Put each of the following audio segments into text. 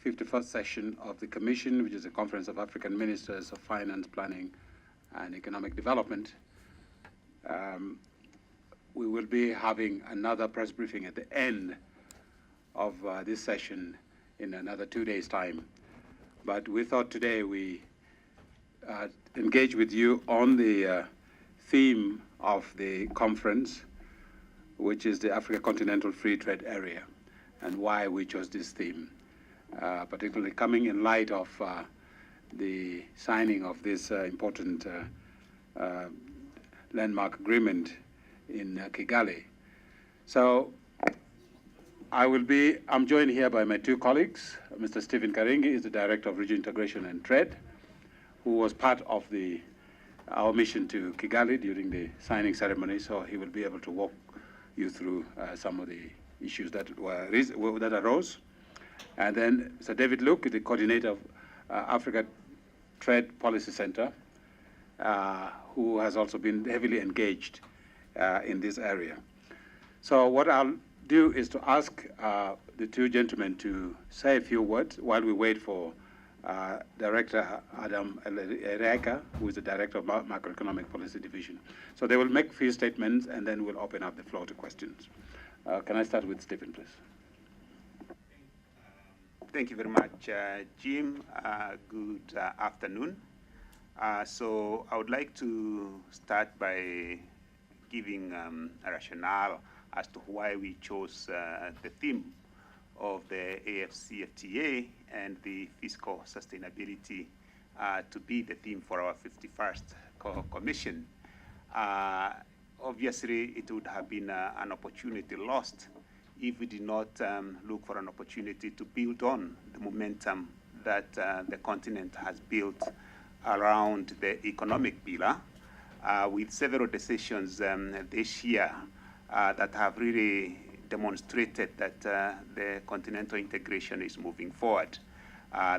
51st session of the Commission, which is a Conference of African Ministers of Finance, Planning, and Economic Development. We will be having another press briefing at the end of this session in another 2 days' time. But we thought today we engage with you on the theme of the conference, which is the Africa Continental Free Trade Area, and why we chose this theme, particularly coming in light of the signing of this important landmark agreement in Kigali. So I'm joined here by my two colleagues. Mr. Stephen Karingi is the Director of Regional Integration and Trade, who was part of our mission to Kigali during the signing ceremony, so he will be able to walk you through some of the issues that arose. And then Mr. David Luke, the coordinator of Africa Trade Policy Center, who has also been heavily engaged in this area. So what I'll do is to ask the two gentlemen to say a few words while we wait for Director Adam Ereka, who is the Director of Macroeconomic Policy Division. So they will make a few statements, and then we'll open up the floor to questions. Can I start with Stephen, please? Thank you very much, Jim. Good afternoon. So I would like to start by giving a rationale as to why we chose the theme of the AFCFTA and the fiscal sustainability to be the theme for our 51st commission. Obviously, it would have been an opportunity lost if we did not look for an opportunity to build on the momentum that the continent has built around the economic pillar, with several decisions this year that have really demonstrated that the continental integration is moving forward.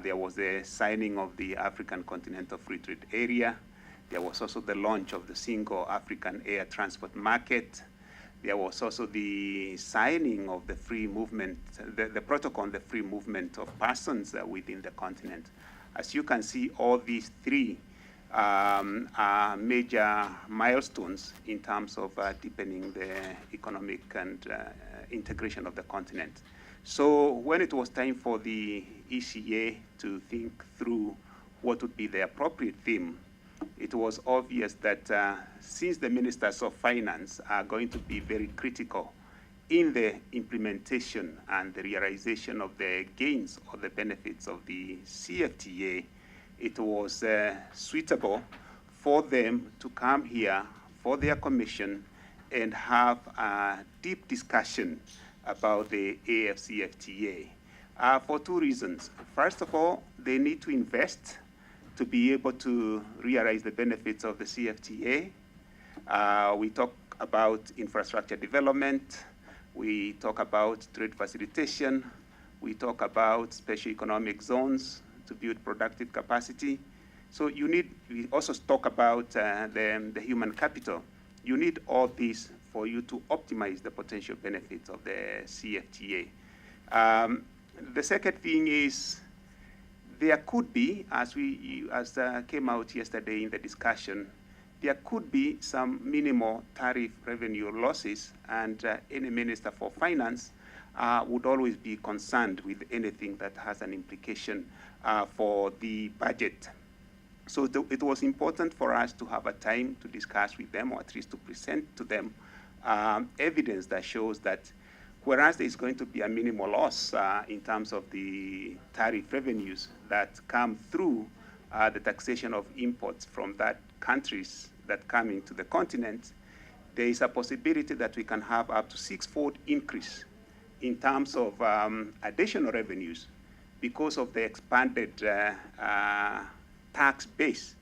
There was the signing of the African Continental Free Trade Area. There was also the launch of the single African air transport market. There was also the signing of the free movement, the protocol on the free movement of persons within the continent. As you can see, all these three are major milestones in terms of deepening the economic and integration of the continent. So when it was time for the ECA to think through what would be the appropriate theme, it was obvious that since the ministers of finance are going to be very critical in the implementation and the realization of the gains or the benefits of the CFTA, it was suitable for them to come here for their commission and have a deep discussion about the AFCFTA for two reasons. First of all, they need to invest to be able to realize the benefits of the CFTA. We talk about infrastructure development. We talk about trade facilitation. We talk about special economic zones to build productive capacity. So we also talk about the human capital. You need all this for you to optimize the potential benefits of the CFTA. The second thing is, there could be, as came out yesterday in the discussion, there could be some minimal tariff revenue losses, and any minister for finance would always be concerned with anything that has an implication for the budget. So it was important for us to have a time to discuss with them, or at least to present to them evidence that shows that whereas there is going to be a minimal loss in terms of the tariff revenues that come through the taxation of imports from that countries that come into the continent, there is a possibility that we can have up to 6-fold increase in terms of additional revenues because of the expanded tax base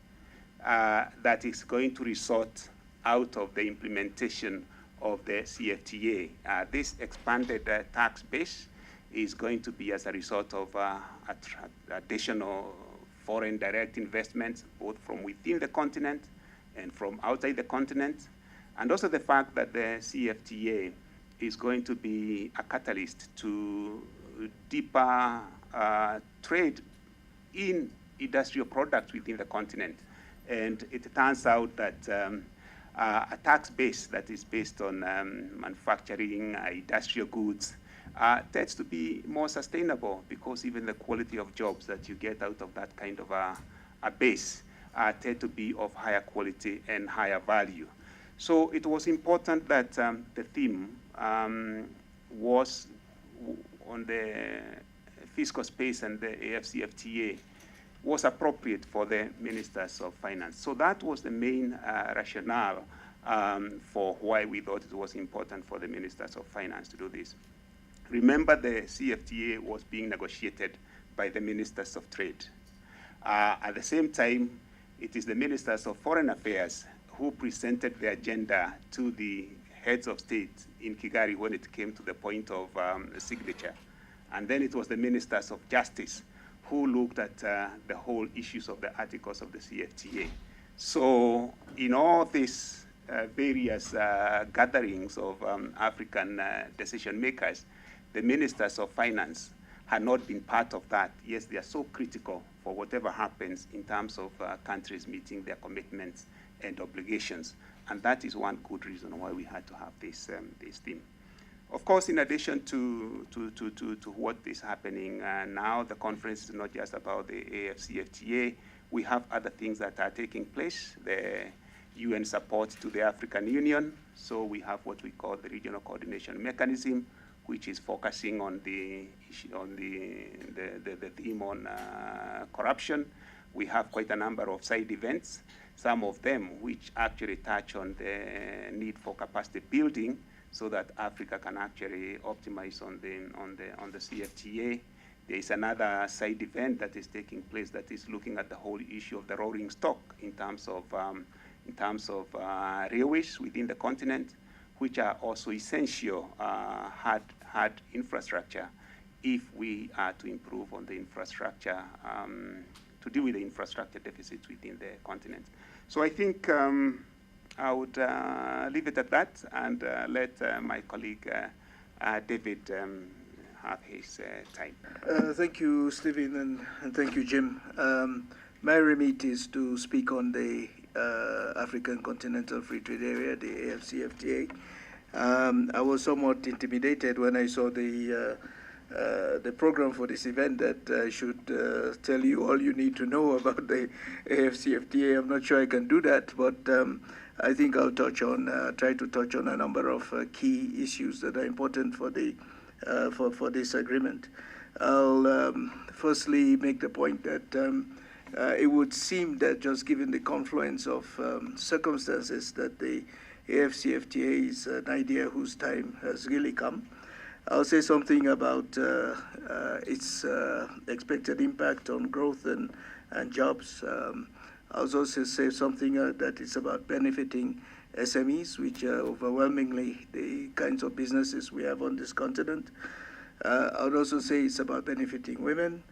that is going to result out of the implementation of the CFTA. This expanded tax base is going to be as a result of additional foreign direct investments, both from within the continent and from outside the continent, and also the fact that the CFTA is going to be a catalyst to deeper trade in industrial products within the continent. And it turns out that a tax base that is based on manufacturing industrial goods tends to be more sustainable, because even the quality of jobs that you get out of that kind of a base tend to be of higher quality and higher value. So it was important that the theme was on the fiscal space and the AFCFTA was appropriate for the ministers of finance. So that was the main rationale for why we thought it was important for the ministers of finance to do this. Remember, the CFTA was being negotiated by the ministers of trade. At the same time, it is the ministers of foreign affairs who presented the agenda to the heads of state in Kigali when it came to the point of signature. And then it was the ministers of justice who looked at the whole issues of the articles of the CFTA. So in all these various gatherings of African decision makers, the ministers of finance had not been part of that. Yes, they are so critical for whatever happens in terms of countries meeting their commitments and obligations. And that is one good reason why we had to have this theme. Of course, in addition to what is happening now, the conference is not just about the AFCFTA. We have other things that are taking place. The UN support to the African Union. So we have what we call the Regional Coordination Mechanism, which is focusing on the theme on corruption. We have quite a number of side events, some of them which actually touch on the need for capacity building, so that Africa can actually optimize on the CFTA. There is another side event that is taking place that is looking at the whole issue of the rolling stock in terms of railways within the continent, which are also essential hard infrastructure if we are to improve on the infrastructure, to deal with the infrastructure deficits within the continent. So I think I would leave it at that and let my colleague David have his time. Thank you, Stephen, and thank you, Jim. My remit is to speak on the African Continental Free Trade Area, the AFCFTA. I was somewhat intimidated when I saw the program for this event that I should tell you all you need to know about the AFCFTA. I'm not sure I can do that, but I think I'll try to touch on a number of key issues that are important for the for this agreement. I'll firstly make the point that it would seem that just given the confluence of circumstances that the AFCFTA is an idea whose time has really come. I'll say something about its expected impact on growth and jobs. I'll also say something that is about benefiting SMEs, which are overwhelmingly the kinds of businesses we have on this continent. I would also say it's about benefiting women,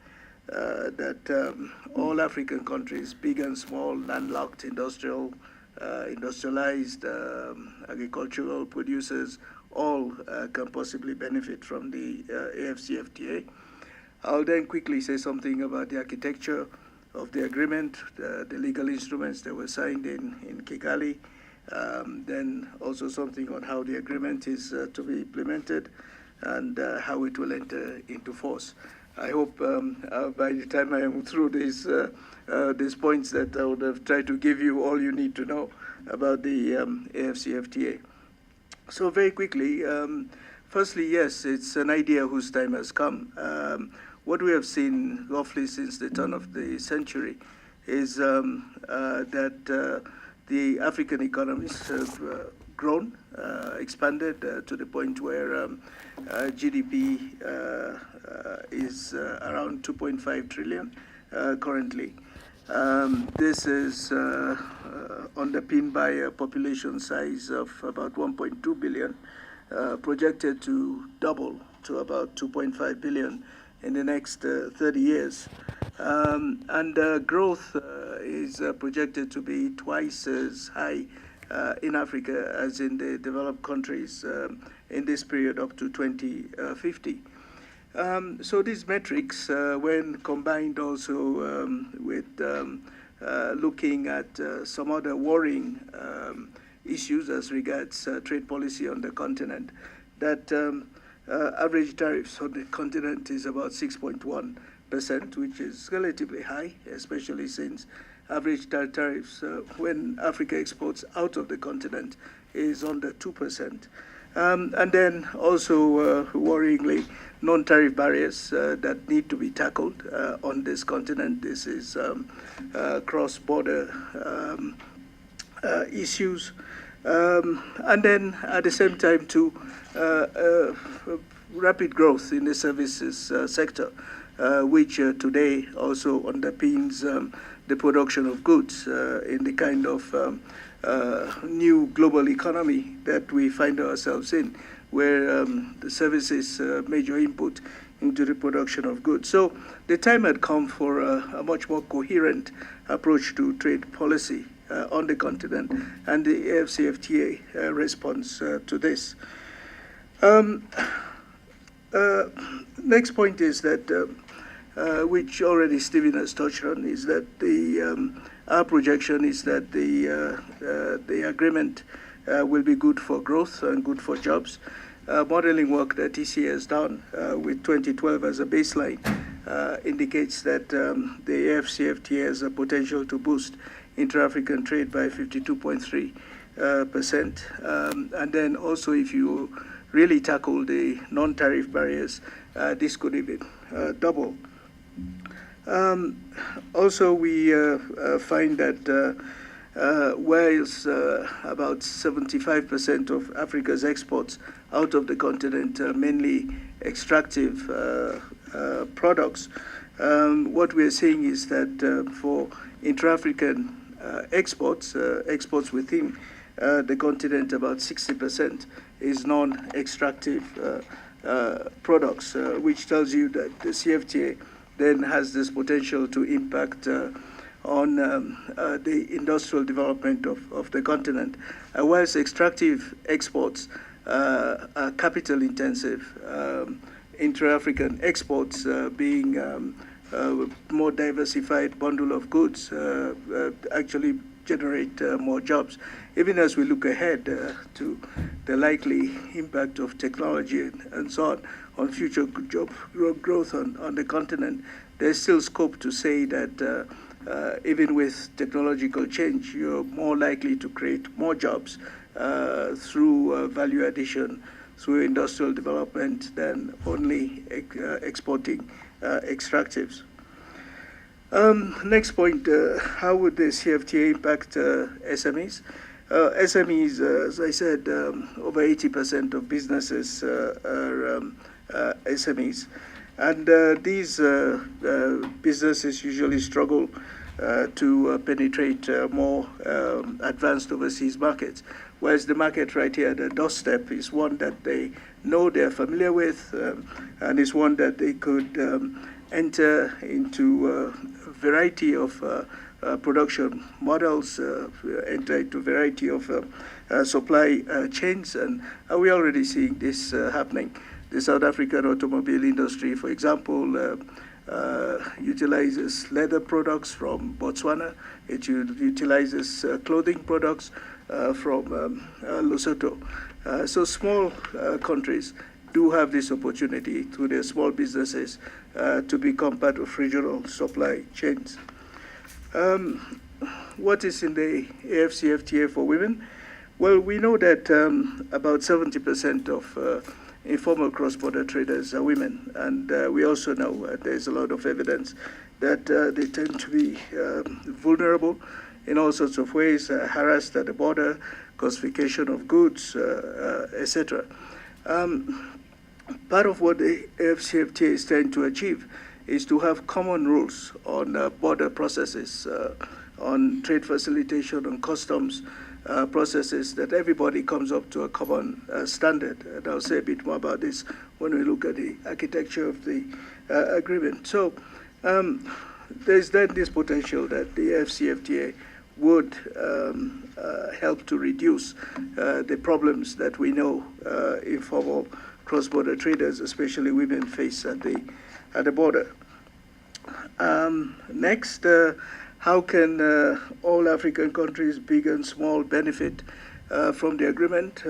that all African countries, big and small, landlocked, industrialized, agricultural producers, all can possibly benefit from the AFCFTA. I'll then quickly say something about the architecture of the agreement, the legal instruments that were signed in Kigali, then also something on how the agreement is to be implemented and how it will enter into force. I hope by the time I am through these points that I would have tried to give you all you need to know about the AFCFTA. So very quickly, firstly, yes, it's an idea whose time has come. What we have seen roughly since the turn of the century is that the African economies have grown, expanded to the point where GDP is around 2.5 trillion currently. This is underpinned by a population size of about 1.2 billion, projected to double to about 2.5 billion in the next 30 years. And growth is projected to be twice as high in Africa as in the developed countries in this period up to 2050. So these metrics, when combined also with looking at some other worrying issues as regards trade policy on the continent, that average tariffs on the continent is about 6.1%, which is relatively high, especially since average tariffs when Africa exports out of the continent is under 2%. And then also, worryingly, non-tariff barriers that need to be tackled on this continent. This is cross-border issues. And then at the same time, too, rapid growth in the services sector, which today also underpins the production of goods in the kind of new global economy that we find ourselves in, where the services major input into the production of goods. So the time had come for a much more coherent approach to trade policy on the continent, and the AFCFTA responds to this. Next point is that, which already Stephen has touched on, is that our projection is that the agreement will be good for growth and good for jobs. Modeling work that ECA has done with 2012 as a baseline indicates that the AFCFTA has a potential to boost intra-African trade by 52.3%. And then also, if you really tackle the non-tariff barriers, this could even double. Also, we find that whereas about 75% of Africa's exports out of the continent are mainly extractive products, what we're seeing is that for intra-African exports within the continent, about 60% is non-extractive products, which tells you that the CFTA then has this potential to impact on the industrial development of the continent. Whilst extractive exports are capital intensive, intra-African exports being more diversified bundle of goods actually generate more jobs. Even as we look ahead to the likely impact of technology and so on future job growth on the continent, there's still scope to say that even with technological change, you're more likely to create more jobs through value addition, through industrial development, than only exporting extractives. Next point, how would the CFTA impact SMEs? SMEs, as I said, over 80% of businesses are SMEs. And these businesses usually struggle to penetrate more advanced overseas markets, whereas the market right here at the doorstep is one that they know, they're familiar with, and is one that they could enter into a variety of production models, enter into a variety of supply chains, and we're already seeing this happening. The South African automobile industry, for example, utilizes leather products from Botswana. It utilizes clothing products from Lesotho. So small countries do have this opportunity through their small businesses to become part of regional supply chains. What is in the AFCFTA for women? Well, we know that about 70% of informal cross-border traders are women, and we also know there's a lot of evidence that they tend to be vulnerable in all sorts of ways, harassed at the border, classification of goods, etc. Part of what the AFCFTA is trying to achieve is to have common rules on border processes, on trade facilitation, on customs processes, that everybody comes up to a common standard. And I'll say a bit more about this when we look at the architecture of the agreement. So there's then this potential that the AFCFTA would help to reduce the problems that we know informal cross-border traders, especially women, face at the border. Next, how can all African countries, big and small, benefit from the agreement?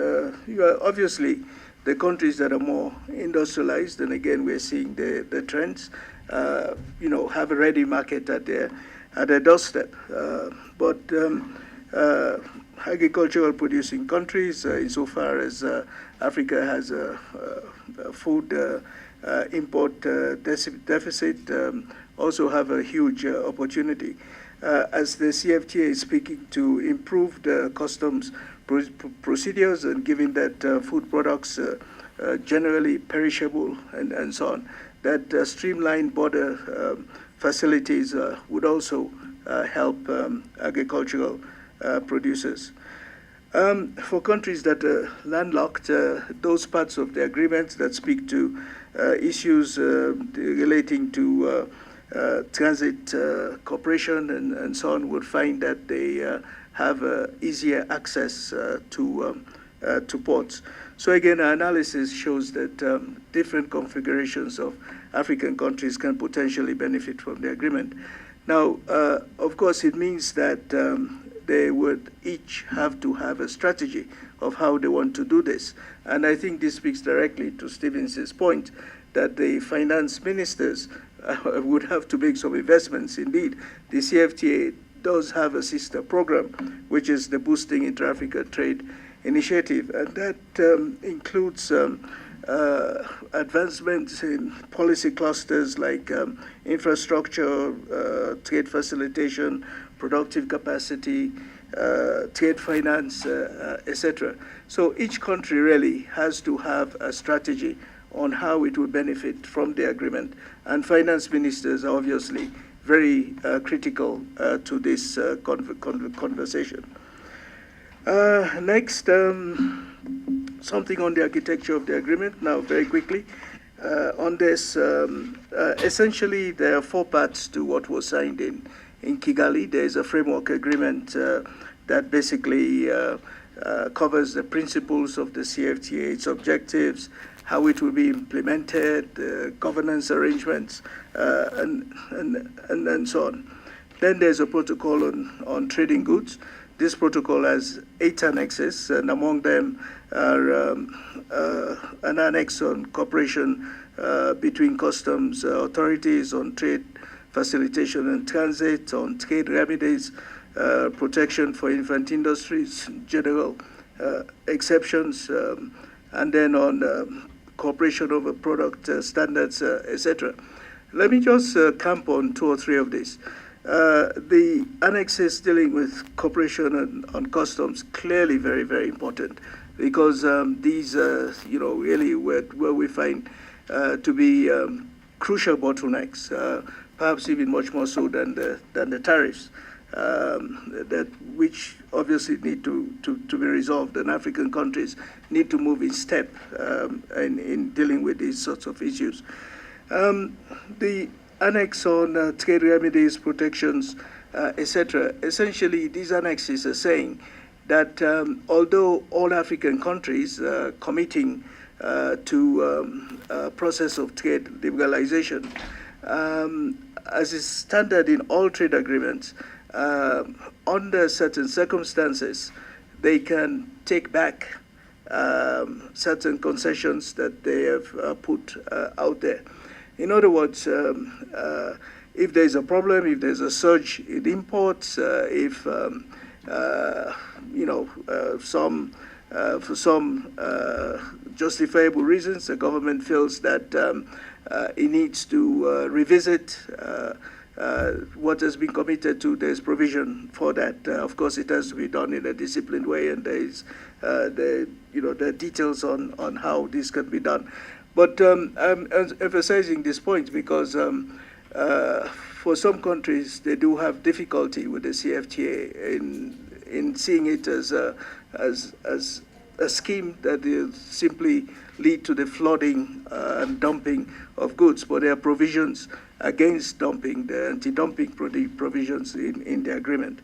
Obviously, the countries that are more industrialized, and again, we're seeing the trends, have a ready market at their doorstep. But agricultural producing countries, insofar as Africa has a food import deficit, also have a huge opportunity. As the CFTA is speaking to improve the customs procedures, and given that food products generally perishable and so on, that streamlined border facilities would also help agricultural producers. For countries that are landlocked, those parts of the agreements that speak to issues relating to transit cooperation and so on would find that they have easier access to ports. So again, our analysis shows that different configurations of African countries can potentially benefit from the agreement. Now, of course, it means that they would each have to have a strategy of how they want to do this. And I think this speaks directly to Stevens' point that the finance ministers would have to make some investments. Indeed, the CFTA does have a sister program, which is the Boosting Inter-Africa Trade Initiative, and that includes advancements in policy clusters like infrastructure, trade facilitation, productive capacity, trade finance, etc. So each country really has to have a strategy on how it will benefit from the agreement, and finance ministers are obviously very critical to this conversation. Next, something on the architecture of the agreement. Now, very quickly, on this, essentially there are 4 parts to what was signed in Kigali. There is a framework agreement that basically covers the principles of the CFTA, its objectives, how it will be implemented, governance arrangements, and so on. Then there's a protocol on trading goods. This protocol has 8 annexes, and among them are an annex on cooperation between customs authorities, on trade facilitation and transit, on trade remedies, protection for infant industries, general exceptions, and then on cooperation over product standards, etc. Let me just camp on 2 or 3 of these. The annexes dealing with cooperation on customs, clearly very, very important, because these, really where we find to be crucial bottlenecks, perhaps even much more so than the tariffs, which obviously need to be resolved, and African countries need to move in step in dealing with these sorts of issues. The annex on trade remedies, protections, etc. Essentially, these annexes are saying that although all African countries are committing to a process of trade liberalization, as is standard in all trade agreements, under certain circumstances, they can take back certain concessions that they have put out there. In other words, if there's a problem, if there's a surge in imports, if for some justifiable reasons the government feels that it needs to revisit what has been committed to, there's provision for that. Of course, it has to be done in a disciplined way, and there is the details on how this can be done. But I'm emphasizing this point because for some countries, they do have difficulty with the CFTA in seeing it as a scheme that will simply lead to the flooding and dumping of goods. But there are provisions against dumping, the anti-dumping provisions in the agreement.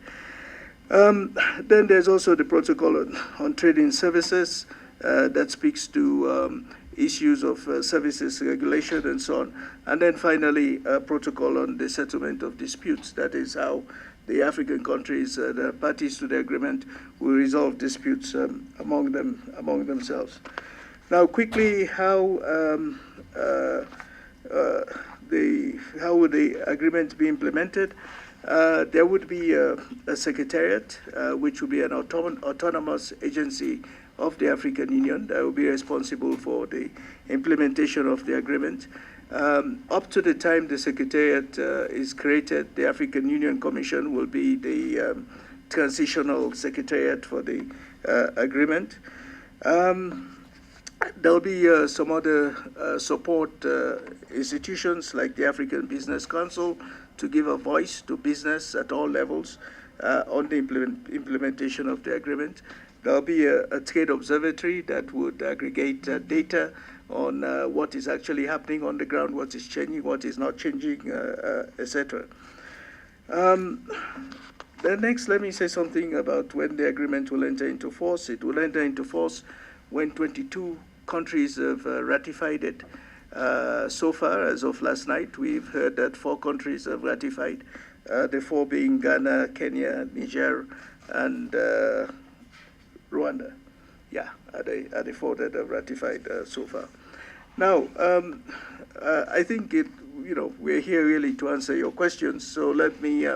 Then there's also the protocol on trading services that speaks to issues of services regulation and so on. And then finally, a protocol on the settlement of disputes. That is how the African countries, the parties to the agreement, will resolve disputes among themselves. Now, quickly, how would the agreement be implemented? There would be a secretariat, which would be an autonomous agency of the African Union that will be responsible for the implementation of the agreement. Up to the time the secretariat is created, the African Union Commission will be the transitional secretariat for the agreement. There'll be some other support institutions like the African Business Council to give a voice to business at all levels on the implementation of the agreement. There'll be a trade observatory that would aggregate data on what is actually happening on the ground, what is changing, what is not changing, etc. Then next, let me say something about when the agreement will enter into force. It will enter into force when 22 countries have ratified it. So far, as of last night, we've heard that 4 countries have ratified, the 4 being Ghana, Kenya, Niger, and Rwanda. Yeah, are the 4 that have ratified so far. Now, I think we're here really to answer your questions. So let me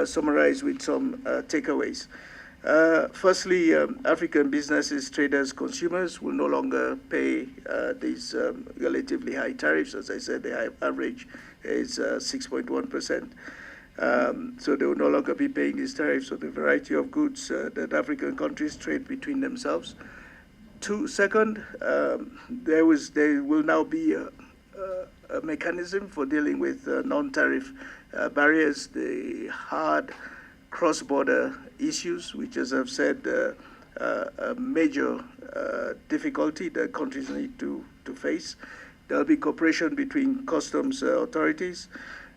summarize with some takeaways. Firstly, African businesses, traders, consumers will no longer pay these relatively high tariffs. As I said, the average is 6.1%. So they will no longer be paying these tariffs on the variety of goods that African countries trade between themselves. Second, there will now be a mechanism for dealing with non-tariff barriers, the hard cross-border issues, which, as I've said, a major difficulty that countries need to face. There will be cooperation between customs authorities.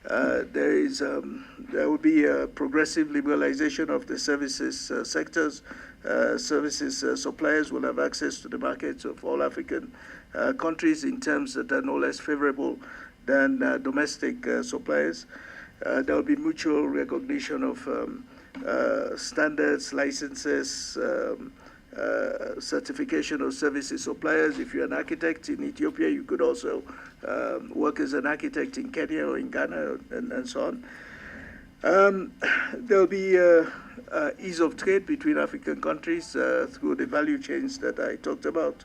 There will be a progressive liberalization of the services sectors. Services suppliers will have access to the markets of all African countries in terms that are no less favorable than domestic suppliers. There will be mutual recognition of standards, licenses, certification of services suppliers. If you're an architect in Ethiopia, you could also work as an architect in Kenya or in Ghana and so on. There'll be ease of trade between African countries through the value chains that I talked about.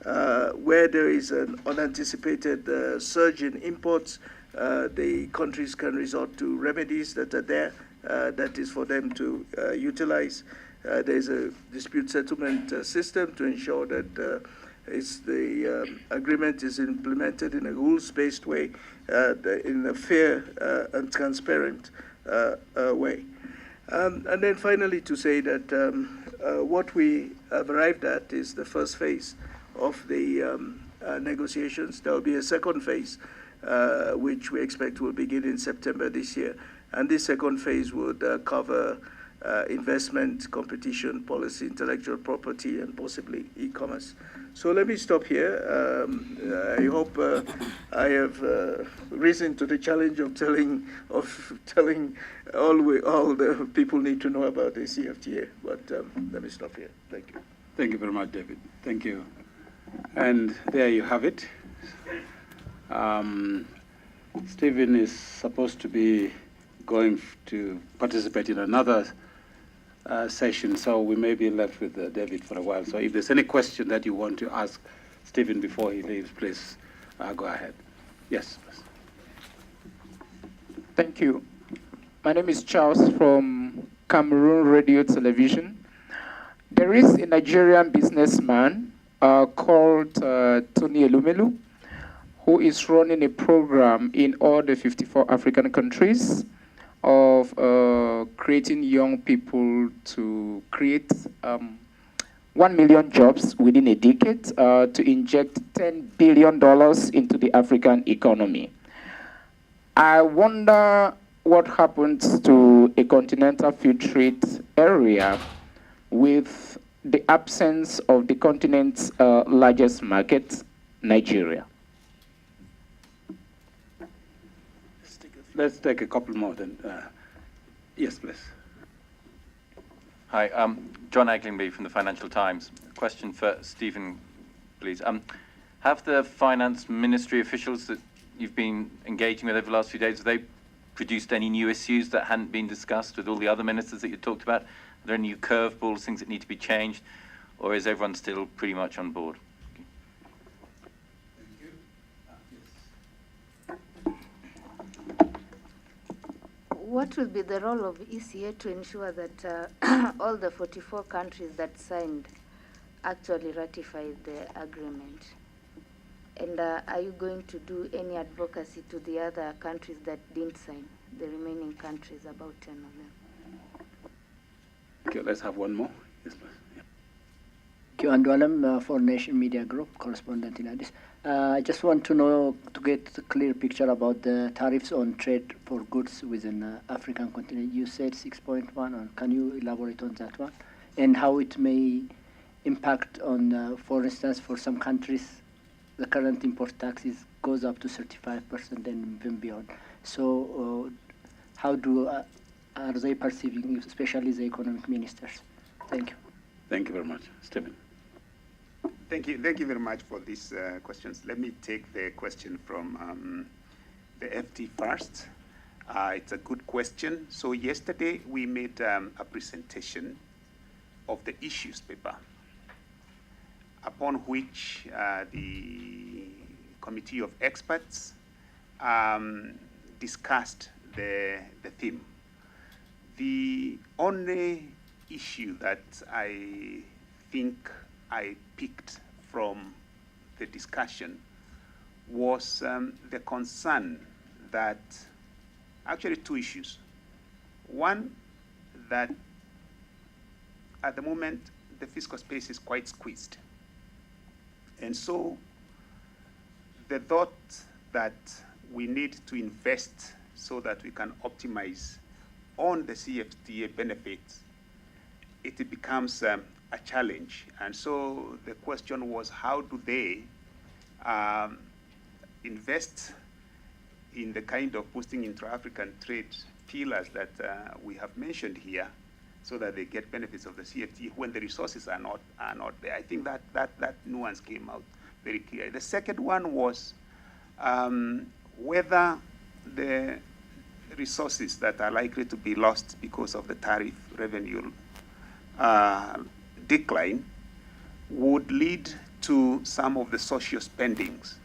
Where there is an unanticipated surge in imports, the countries can resort to remedies that are there, that is for them to utilize. There's a dispute settlement system to ensure that the agreement is implemented in a rules-based way, in a fair and transparent way. And then finally to say that what we have arrived at is the first phase of the negotiations. There will be a second phase, which we expect will begin in September this year. And this second phase would cover investment, competition, policy, intellectual property, and possibly e-commerce. So let me stop here. I hope I have risen to the challenge of telling all the people need to know about the CFTA. But let me stop here. Thank you. Thank you very much, David. Thank you. And there you have it. Stephen is supposed to be going to participate in another session, so we may be left with David for a while. So if there's any question that you want to ask Stephen before he leaves, please go ahead. Yes. Thank you. My name is Charles from Cameroon Radio Television. There is a Nigerian businessman called Tony Elumelu, who is running a program in all the 54 African countries of creating young people to create 1 million jobs within a decade to inject $10 billion into the African economy. I wonder what happens to a continental free trade area with the absence of the continent's largest market, Nigeria. Let's take a couple more then. Yes, please. Hi, John Eglinby from the Financial Times. Question for Stephen, please. Have the finance ministry officials that you've been engaging with over the last few days, have they produced any new issues that hadn't been discussed with all the other ministers that you talked about? Are there any new curveballs, things that need to be changed, or is everyone still pretty much on board? What will be the role of ECA to ensure that all the 44 countries that signed actually ratified the agreement? And are you going to do any advocacy to the other countries that didn't sign, the remaining countries, about 10 of them? Okay, let's have one more. Yes, please. Yeah. Thank you, Andualam, for Nation Media Group, correspondent in Addis. I just want to know, to get a clear picture about the tariffs on trade for goods within the African continent. You said 6.1, can you elaborate on that one? And how it may impact on, for instance, for some countries, the current import taxes goes up to 35% and even beyond. So how are they perceiving, especially the economic ministers? Thank you. Thank you very much. Stephen. Thank you very much for these questions. Let me take the question from the FT first. It's a good question. So yesterday we made a presentation of the issues paper, upon which the committee of experts discussed the theme. The only issue that I think I picked from the discussion was the concern that, actually two issues. One, that at the moment the fiscal space is quite squeezed. And so the thought that we need to invest so that we can optimize on the CFTA benefits, it becomes a challenge. And so the question was, how do they invest in the kind of boosting intra-African trade pillars that we have mentioned here, so that they get benefits of the CFTA when the resources are not there. I think that nuance came out very clear. The second one was whether the resources that are likely to be lost because of the tariff revenue decline would lead to some of the social spendings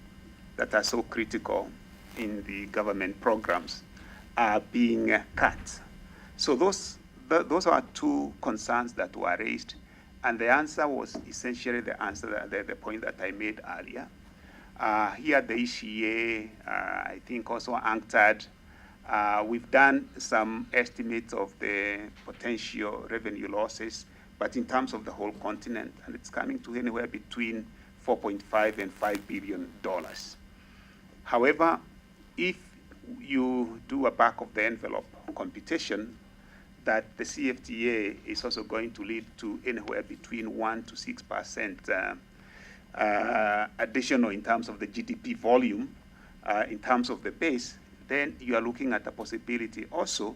that are so critical in the government programs being cut. So those are two concerns that were raised, and the answer was essentially the point that I made earlier. Here at the ECA, I think also UNCTAD, we've done some estimates of the potential revenue losses, but in terms of the whole continent, and it's coming to anywhere between $4.5 and $5 billion. However, if you do a back of the envelope computation, that the CFTA is also going to lead to anywhere between 1 to 6% additional in terms of the GDP volume, in terms of the base, then you are looking at the possibility also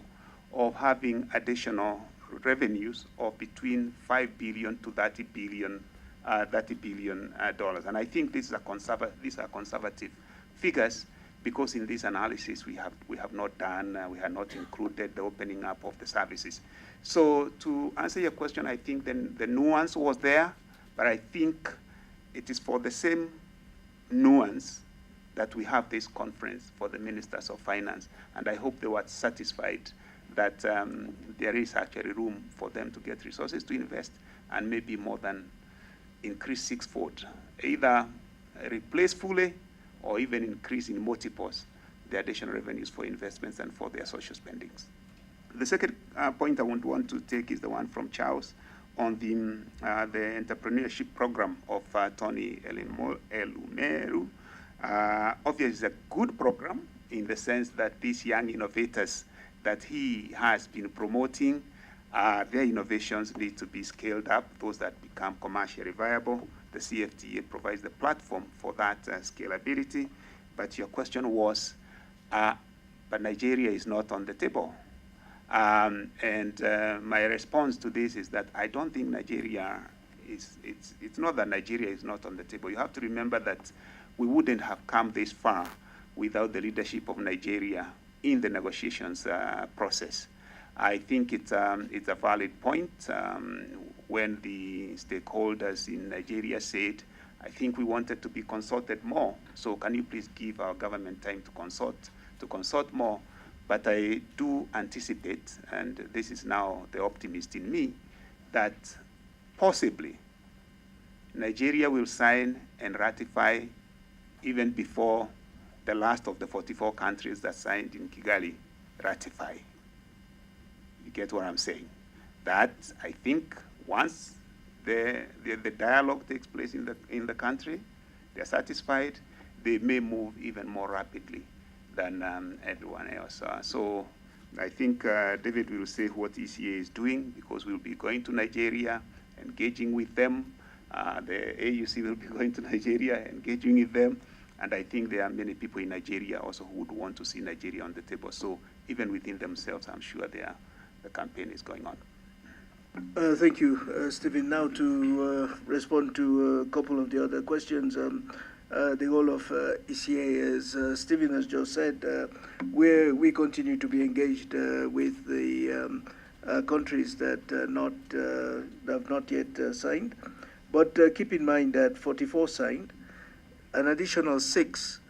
of having additional revenues of between $5 billion to $30 billion. And I think these are conservative figures, because in this analysis we have not included the opening up of the services. So to answer your question, I think then the nuance was there, but I think it is for the same nuance that we have this conference for the ministers of finance, and I hope they were satisfied that there is actually room for them to get resources to invest, and maybe more than increase sixfold, either replace fully or even increase in multiples the additional revenues for investments and for their social spendings. The second point I want to take is the one from Charles on the entrepreneurship program of Tony Elumeru. Obviously, it's a good program in the sense that these young innovators that he has been promoting Their innovations need to be scaled up, those that become commercially viable. The CFTA provides the platform for that scalability. But your question was, but Nigeria is not on the table. My response to this is that I don't think Nigeria is, it's not that Nigeria is not on the table. You have to remember that we wouldn't have come this far without the leadership of Nigeria in the negotiations process. I think it's a valid point when the stakeholders in Nigeria said, I think we wanted to be consulted more. So can you please give our government time to consult more? But I do anticipate, and this is now the optimist in me, that possibly Nigeria will sign and ratify even before the last of the 44 countries that signed in Kigali ratify. You get what I'm saying? That I think once the dialogue takes place in the country, they're satisfied, they may move even more rapidly than everyone else. So I think David will say what ECA is doing, because we'll be going to Nigeria, engaging with them. The AUC will be going to Nigeria, engaging with them. And I think there are many people in Nigeria also who would want to see Nigeria on the table. So even within themselves, I'm sure the campaign is going on. Thank you, Stephen. Now to respond to a couple of the other questions. The role of ECA, as Stephen has just said, we continue to be engaged with the countries that have not yet signed. But keep in mind that 44 signed, an additional 6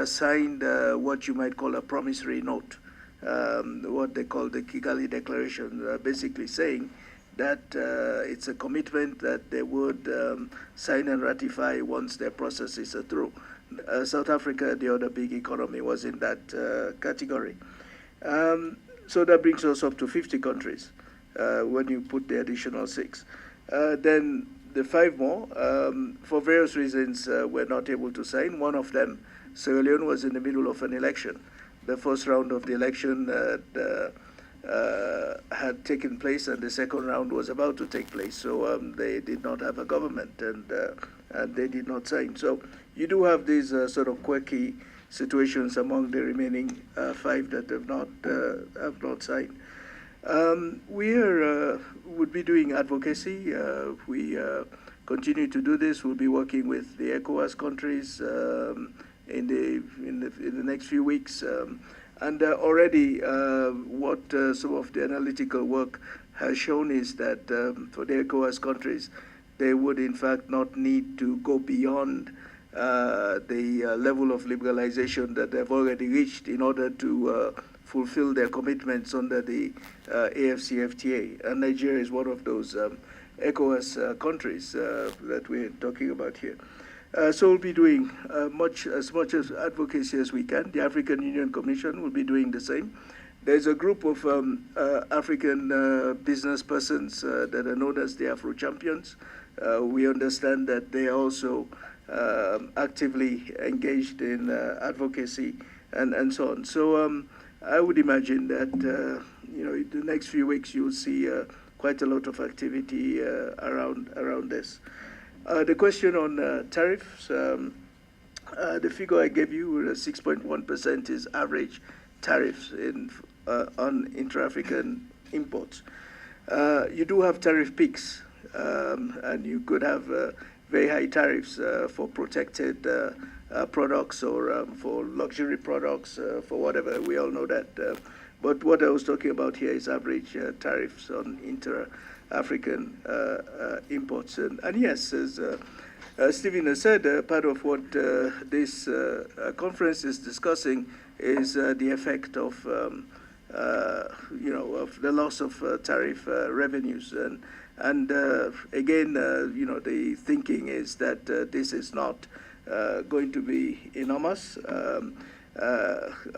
signed what you might call a promissory note, what they call the Kigali Declaration, basically saying that it's a commitment that they would sign and ratify once their processes are through. South Africa, the other big economy, was in that category. So that brings us up to 50 countries when you put the additional 6. Then the 5 more, for various reasons, were not able to sign. One of them, Sierra Leone, was in the middle of an election. The first round of the election had taken place, and the second round was about to take place. So they did not have a government, and they did not sign. So you do have these sort of quirky situations among the remaining 5 that have not signed. We would be doing advocacy. We continue to do this. We'll be working with the ECOWAS countries in the next few weeks. And already what some of the analytical work has shown is that for the ECOWAS countries, they would in fact not need to go beyond the level of liberalization that they've already reached in order to fulfill their commitments under the AFCFTA. And Nigeria is one of those ECOWAS countries that we're talking about here. So we'll be doing as much as advocacy as we can. The African Union Commission will be doing the same. There's a group of African business persons that are known as the Afro Champions. We understand that they are also actively engaged in advocacy and so on. So I would imagine that in the next few weeks you'll see quite a lot of activity around this. The question on tariffs, the figure I gave you, 6.1% is average tariffs on intra-African imports. You do have tariff peaks, and you could have very high tariffs for protected products or for luxury products, for whatever. We all know that. But what I was talking about here is average tariffs on inter-African imports. And yes, as Stephen has said, part of what this conference is discussing is the effect of, of the loss of tariff revenues. And again, the thinking is that this is not going to be enormous.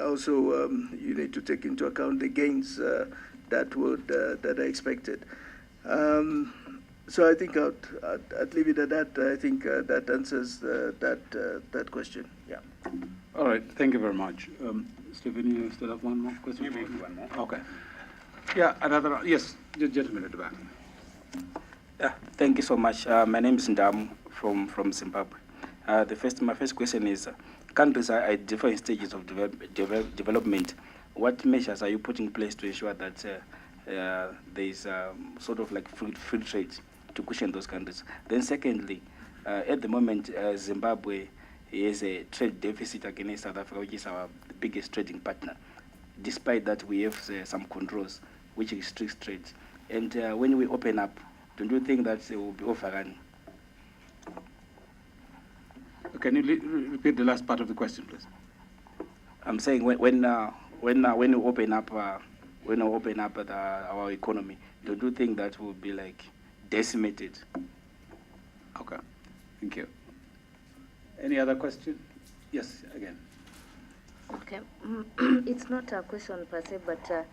Also, you need to take into account the gains that are expected. So I think I'd leave it at that. I think that answers that question. Yeah. All right. Thank you very much. Stephen, you still have one more question? Maybe one more. Okay. Yeah. Another. Yes. Gentleman at the back. Thank you so much. My name is Ndamu from Zimbabwe. My first question is, countries are at different stages of development. What measures are you putting in place to ensure that there is sort of like free trade to cushion those countries? Then secondly, at the moment, Zimbabwe has a trade deficit against South Africa, which is our biggest trading partner. Despite that, we have some controls which restricts trade. And when we open up, don't you think that it will be overrun? Can you repeat the last part of the question, please? I'm saying when we open up our economy, don't you think that will be like decimated? Okay, thank you. Any other question? Yes, again. Okay, it's not a question per se, but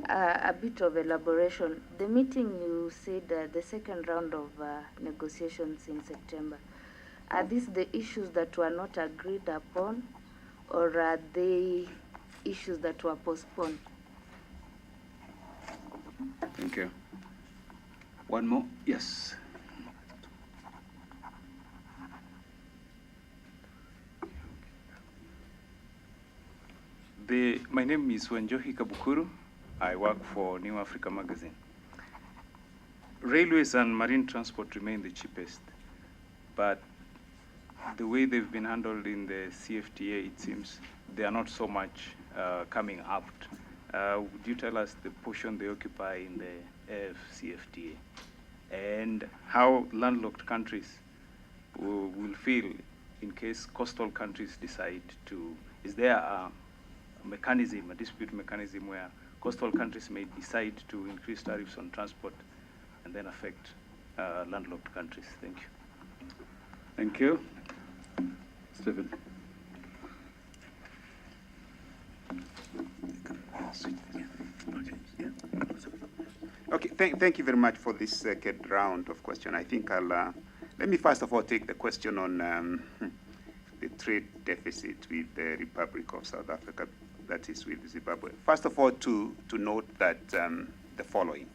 a bit of elaboration. The meeting you said, the second round of negotiations in September, are these the issues that were not agreed upon, or are they issues that were postponed? Thank you. One more? Yes. My name is Wanjohi Kabukuru. I work for New Africa magazine. Railways and marine transport remain the cheapest, but the way they've been handled in the CFTA, it seems they are not so much coming out. Would you tell us the portion they occupy in the CFTA and how landlocked countries will feel in case coastal countries decide to, is there a mechanism, a dispute mechanism where coastal countries may decide to increase tariffs on transport and then affect landlocked countries? Thank you. Thank you. Stephen. Okay, thank you very much for this second round of question. I think I'll, let me first of all take the question on the trade deficit with the Republic of South Africa, that is with Zimbabwe. First of all, to note that the following.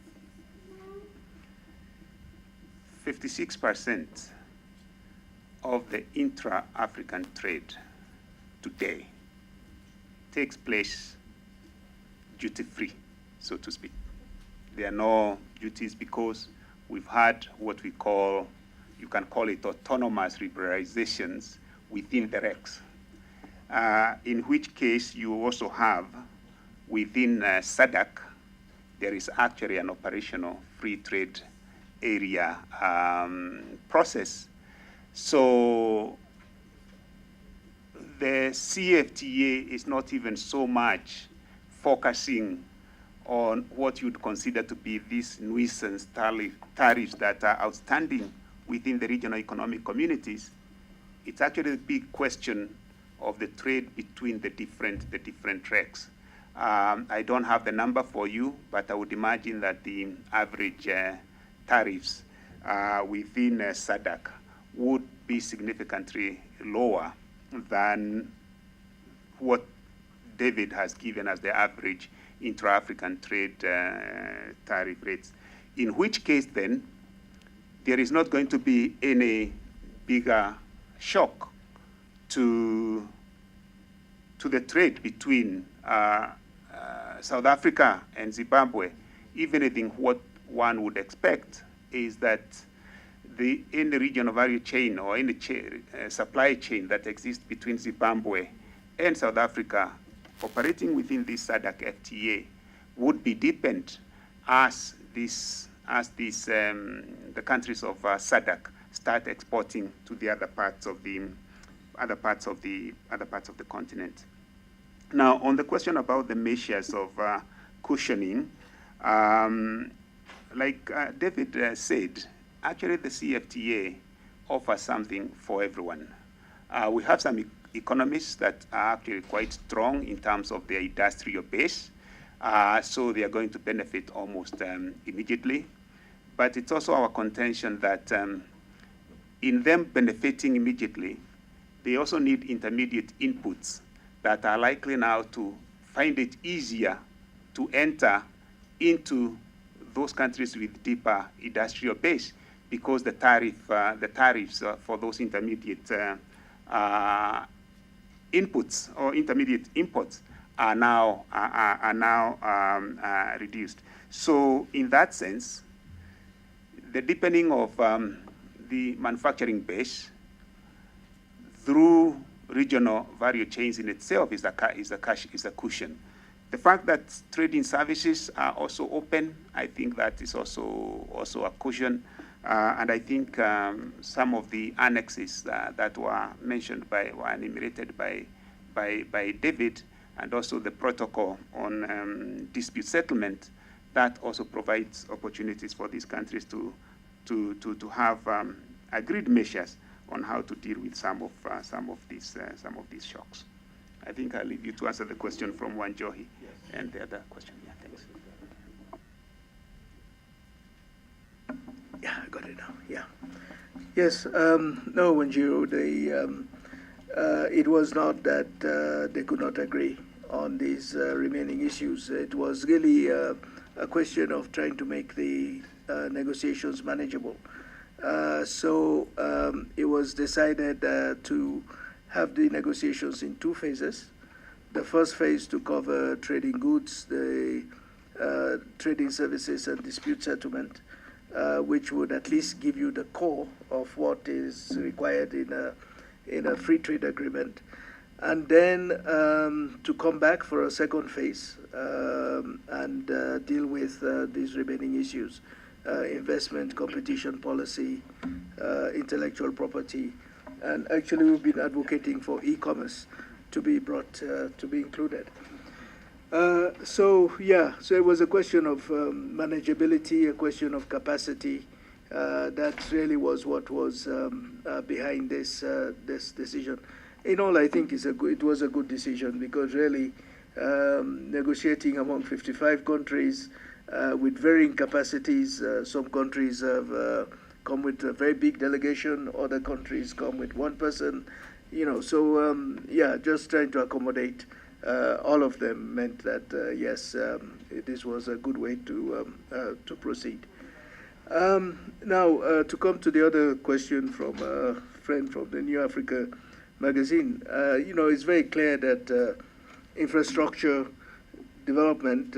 56% of the intra-African trade today takes place duty-free, so to speak. There are no duties because we've had what we call, you can call it autonomous liberalizations within the REX, in which case you also have within SADC, there is actually an operational free trade area process. So the CFTA is not even so much focusing on what you'd consider to be these nuisance tariffs that are outstanding within the regional economic communities. It's actually a big question of the trade between the different RECs. I don't have the number for you, but I would imagine that the average tariffs within SADC would be significantly lower than what David has given as the average intra-African trade tariff rates. In which case then, there is not going to be any bigger shock to the trade between South Africa and Zimbabwe. If anything, what one would expect is that in the regional value chain or in the supply chain that exists between Zimbabwe and South Africa operating within this SADC FTA would be deepened as the countries of SADC start exporting to the other parts of the continent. Now, on the question about the measures of cushioning, like David said, actually the CFTA offers something for everyone. We have some economies that are actually quite strong in terms of their industrial base, so they are going to benefit almost immediately. But it's also our contention that in them benefiting immediately, they also need intermediate inputs that are likely now to find it easier to enter into those countries with deeper industrial base, because the tariffs for those intermediate inputs or intermediate imports are now reduced. So in that sense, the deepening of the manufacturing base through regional value chains in itself is a cushion. The fact that trading services are also open, I think that is also a cushion. And I think some of the annexes that were mentioned were enumerated by David, and also the protocol on dispute settlement, that also provides opportunities for these countries to have agreed measures on how to deal with some of these shocks. I think I'll leave you to answer the question from Wanjohi. Yes. And the other question. Yeah, thanks. Yeah, I got it now. Yeah. Yes. No, Wanjiro, it was not that they could not agree on these remaining issues. It was really a question of trying to make the negotiations manageable. So it was decided to have the negotiations in two phases. The first phase to cover trading goods, the trading services and dispute settlement, which would at least give you the core of what is required in a free trade agreement. And then to come back for a second phase and deal with these remaining issues, investment, competition policy, intellectual property, and actually we've been advocating for e-commerce to be brought, to be included. So it was a question of manageability, a question of capacity. That really was what was behind this decision. In all, I think it was a good decision, because really negotiating among 55 countries with varying capacities. Some countries have come with a very big delegation, other countries come with one person, so just trying to accommodate all of them meant that yes, this was a good way to proceed. Now, to come to the other question from a friend from the New Africa magazine, it's very clear that infrastructure development,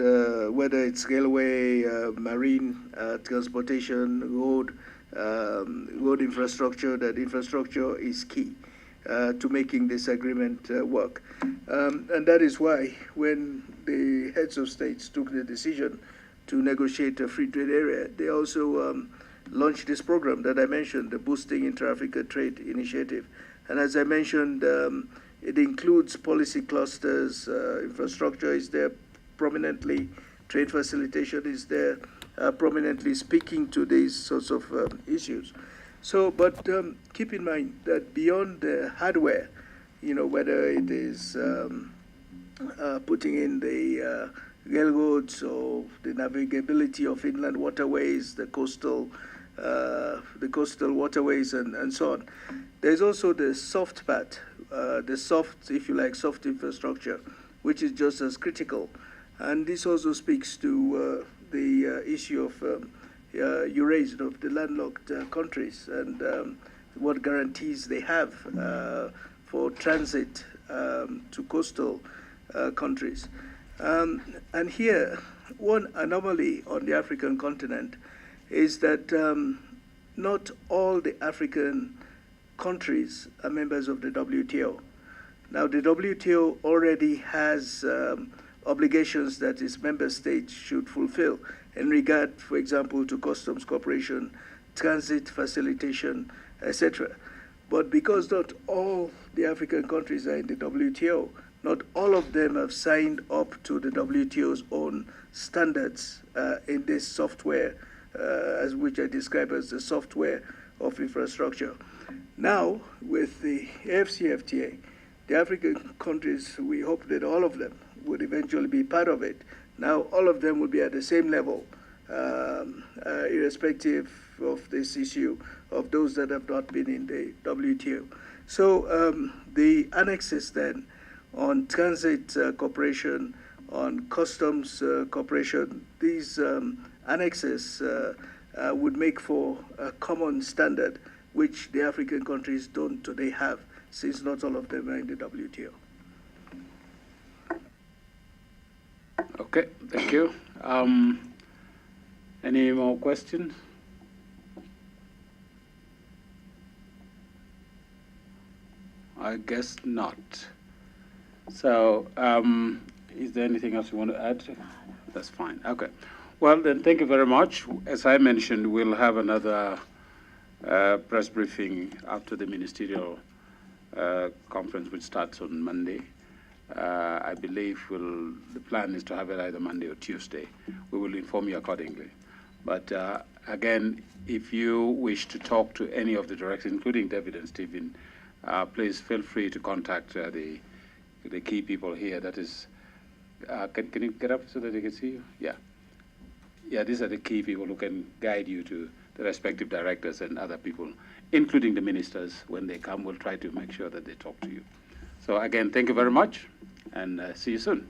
whether it's railway, marine, transportation, road infrastructure, that infrastructure is key to making this agreement work. And that is why when the heads of states took the decision to negotiate a free trade area, they also launched this program that I mentioned, the Boosting Intra-Africa Trade Initiative. And as I mentioned, it includes policy clusters, infrastructure is there prominently, trade facilitation is there prominently, speaking to these sorts of issues. So, but keep in mind that beyond the hardware, whether it is putting in the railroads or the navigability of inland waterways, the coastal waterways, and so on, there's also the soft part, the soft, if you like, soft infrastructure, which is just as critical. And this also speaks to the issue of you raised, of the landlocked countries, and what guarantees they have for transit to coastal countries. And here, one anomaly on the African continent is that not all the African countries are members of the WTO. Now, the WTO already has obligations that its member states should fulfill in regard, for example, to customs cooperation, transit facilitation, etc. But because not all the African countries are in the WTO, not all of them have signed up to the WTO's own standards in this software, as which I describe as the software of infrastructure. Now, with the AfCFTA, the African countries, we hope that all of them would eventually be part of it. Now, all of them will be at the same level, irrespective of this issue of those that have not been in the WTO. So the annexes then on transit cooperation, on customs cooperation, these annexes would make for a common standard, which the African countries don't today have, since not all of them are in the WTO. Okay, thank you. Any more questions? I guess not. So, is there anything else you want to add? That's fine. Okay. Well, then, thank you very much. As I mentioned, we'll have another press briefing after the ministerial conference, which starts on Monday. I believe the plan is to have it either Monday or Tuesday. We will inform you accordingly. But again, if you wish to talk to any of the directors, including David and Stephen, please feel free to contact the key people here. That is, can you get up so that they can see you? Yeah. Yeah, these are the key people who can guide you to the respective directors and other people, including the ministers. When they come, we'll try to make sure that they talk to you. So again, thank you very much, and see you soon.